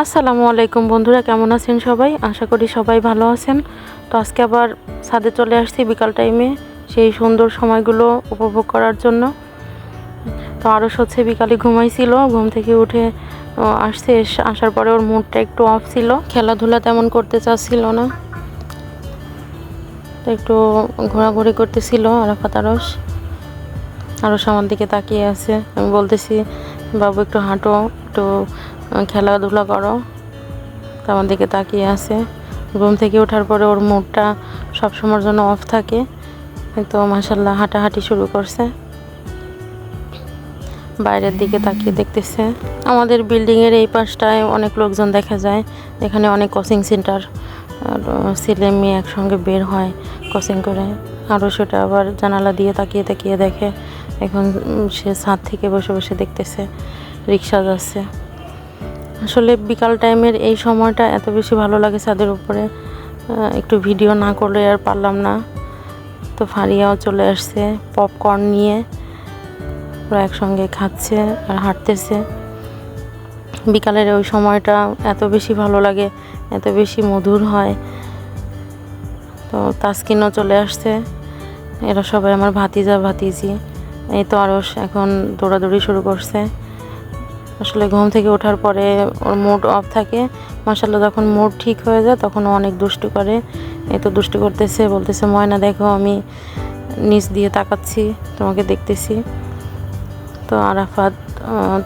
আসসালামু আলাইকুম বন্ধুরা, কেমন আছেন সবাই? আশা করি সবাই ভালো আছেন। তো আজকে আবার ছাদে চলে আসছি বিকাল টাইমে সেই সুন্দর সময়গুলো উপভোগ করার জন্য। তো আরও হচ্ছে বিকালে ঘুমাইছিল, ঘুম থেকে উঠে আসছে। আসার পরে ওর মুডটা একটু অফ ছিল, খেলাধুলা তেমন করতে চাচ্ছিল না, তো একটু ঘোরাঘুরি করতেছিল। আরাফাত আরস আমার দিকে তাকিয়ে আছে। আমি বলতেছি, বাবু একটু হাঁটো, একটু খেলাধুলা করো। তো আমার দিকে তাকিয়ে আছে। ঘুম থেকে ওঠার পরে ওর মুডটা সবসময়ের জন্য অফ থাকে, তো মাশাল্লাহ হাঁটাহাঁটি শুরু করছে, বাইরের দিকে তাকিয়ে দেখতেছে। আমাদের বিল্ডিংয়ের এই পাশটায় অনেক লোকজন দেখা যায়, এখানে অনেক কোচিং সেন্টার, ছেলে মেয়ে একসঙ্গে বের হয় কোচিং করে। আরও সেটা আবার জানালা দিয়ে তাকিয়ে তাকিয়ে দেখে। এখন সে ছাদ থেকে বসে বসে দেখতেছে রিক্সা যাচ্ছে। আসলে বিকাল টাইমের এই সময়টা এত বেশি ভালো লাগে ছাদের উপরে, একটু ভিডিও না করলে আর পারলাম না। তো ফারিয়াও চলে আসছে পপকর্ন নিয়ে, ওরা একসঙ্গে খাচ্ছে আর হাঁটতেছে। বিকালের ওই সময়টা এত বেশি ভালো লাগে, এত বেশি মধুর হয়। তো তাসকিনও চলে আসছে, এরা সবাই আমার ভাতিজা ভাতিজি। এই তো আরস এখন দৌড়াদৌড়ি শুরু করছে। আসলে ঘুম থেকে ওঠার পরে ওর মুড অফ থাকে, মাশাআল্লাহ যখন মুড ঠিক হয়ে যায় তখন অনেক দুষ্টু করে। এই তো দুষ্টু করতেছে, বলতেছে ময়না দেখো আমি নিচ দিয়ে তাকাচ্ছি, তোমাকে দেখতেছি। তো আরাফাত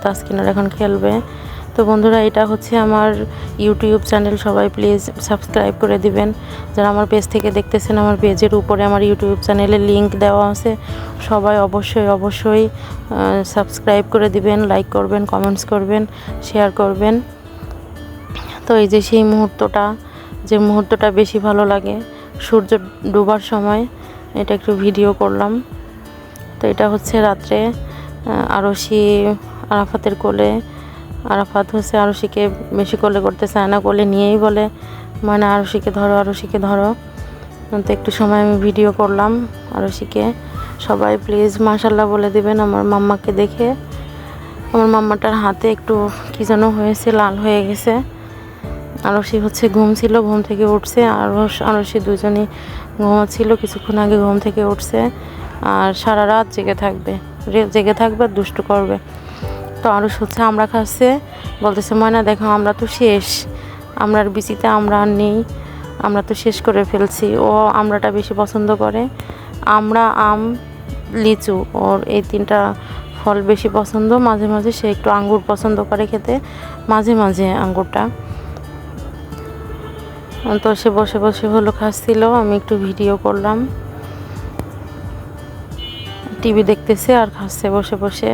তাসকিনার এখন খেলবে। তো বন্ধুরা, এটা হচ্ছে আমার ইউটিউব চ্যানেল, সবাই প্লিজ সাবস্ক্রাইব করে দিবেন। যারা আমার পেজ থেকে দেখতেছেন, আমার পেজের উপরে আমার ইউটিউব চ্যানেলের লিংক দেওয়া আছে, সবাই অবশ্যই সাবস্ক্রাইব করে দিবেন, লাইক করবেন, কমেন্টস করবেন, শেয়ার করবেন। তো এই যে সেই যে মুহূর্তটা বেশি ভালো লাগে, সূর্য ডোবার সময়, এটা একটু ভিডিও করলাম। তো এটা হচ্ছে রাত্রে আরশি আরাফাতের কোলে। আরাফাত হচ্ছে আরশিকে বেশি কোলে করতে চায় না, কোলে নিয়েই বলে মানে আরশিকে ধরো। তো একটু সময় আমি ভিডিও করলাম আরশিকে। সবাই প্লিজ মাশাল্লাহ বলে দিবেন আমার মাম্মাকে দেখে। আমার মাম্মাটার হাতে একটু কী যেন হয়েছে, লাল হয়ে গেছে। আরশি হচ্ছে ঘুম থেকে উঠছে, আরশি দুজনই ঘুমাচ্ছিল, কিছুক্ষণ আগে ঘুম থেকে উঠছে। আর সারা রাত জেগে থাকবে আর দুষ্টু করবে। তো আরশ হচ্ছে আমরা খাচ্ছে, বলতেছে ময়না দেখো আমরা তো শেষ, আমরার বিচিতে আমরা আর নেই, আমরা তো শেষ করে ফেলছি। ও আমরাটা বেশি পছন্দ করে, আমরা, আম, লিচু, ওর এই তিনটা ফল বেশি পছন্দ। মাঝে মাঝে সে একটু আঙ্গুর পছন্দ করে খেতে, মাঝে মাঝে আঙ্গুরটা। তো সে বসে বসে হলো খাচ্ছিল, আমি একটু ভিডিও করলাম। টিভি দেখতেছে আর খাচ্ছে বসে বসে।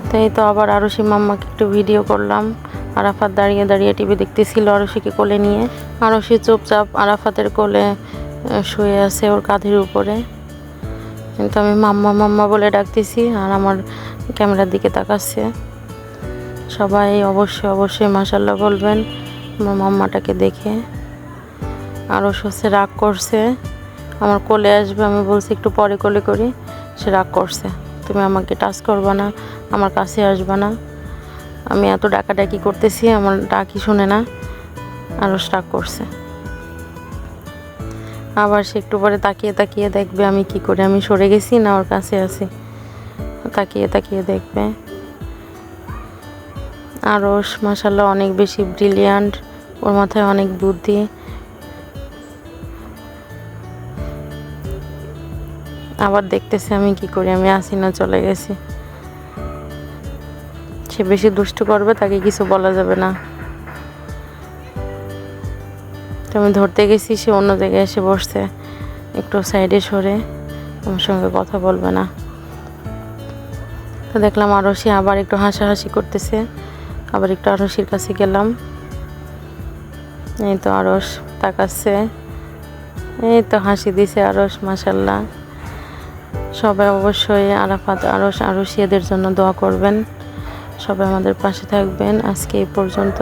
তাই তো আবার আরশি মাম্মাকে একটু ভিডিও করলাম। আরাফাত দাঁড়িয়ে দাঁড়িয়ে টিভি দেখতেছিল আরশিকে কোলে নিয়ে। আরশি চুপচাপ আরাফাতের কোলে শুয়ে আছে, ওর কাঁধের উপরে। কিন্তু আমি মাম্মা মাম্মা বলে ডাকতেছি আর আমার ক্যামেরার দিকে তাকাচ্ছে। সবাই অবশ্যই মাশাল্লাহ বলবেন আমার মাম্মাটাকে দেখে। আরশ হচ্ছে রাগ করছে, আমার কোলে আসবে, আমি বলছি একটু পরে কোলে করি, সে রাগ করছে, তুমি আমাকে টাচ করবা না, আমার কাছে আসবা না। আমি এত ডাকাডাকি করতেছি, আমার ডাকি শুনে না, আরশ রাগ করছে। আবার সে একটু পরে তাকিয়ে দেখবে আমি কি করে, আমি সরে গেছি না ওর কাছে আছি, তাকিয়ে দেখবে। আরশ মাশাল্লাহ অনেক বেশি ব্রিলিয়ান্ট, ওর মাথায় অনেক বুদ্ধি। আবার দেখতেছে আমি কি করি, আমি আসি না চলে গেছি। সে বেশি দুষ্টু করবে, তাকে কিছু বলা যাবে না। তো আমি ধরতে গেছি, সে অন্য জায়গায় এসে বসছে, একটু সাইডে সরে, আমার সঙ্গে কথা বলবে না। তো দেখলাম আরশি আবার একটু হাসাহাসি করতেছে, আবার একটু আরশির কাছে গেলাম। এই তো আরশ তাকাচ্ছে, এই তো হাসি দিছে আরশ মাশাল্লাহ। সবাই অবশ্যই আরাফাত, আরশি এদের জন্য দোয়া করবেন, সবাই আমাদের পাশে থাকবেন। আজকে এই পর্যন্ত,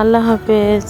আল্লাহ হাফেজ।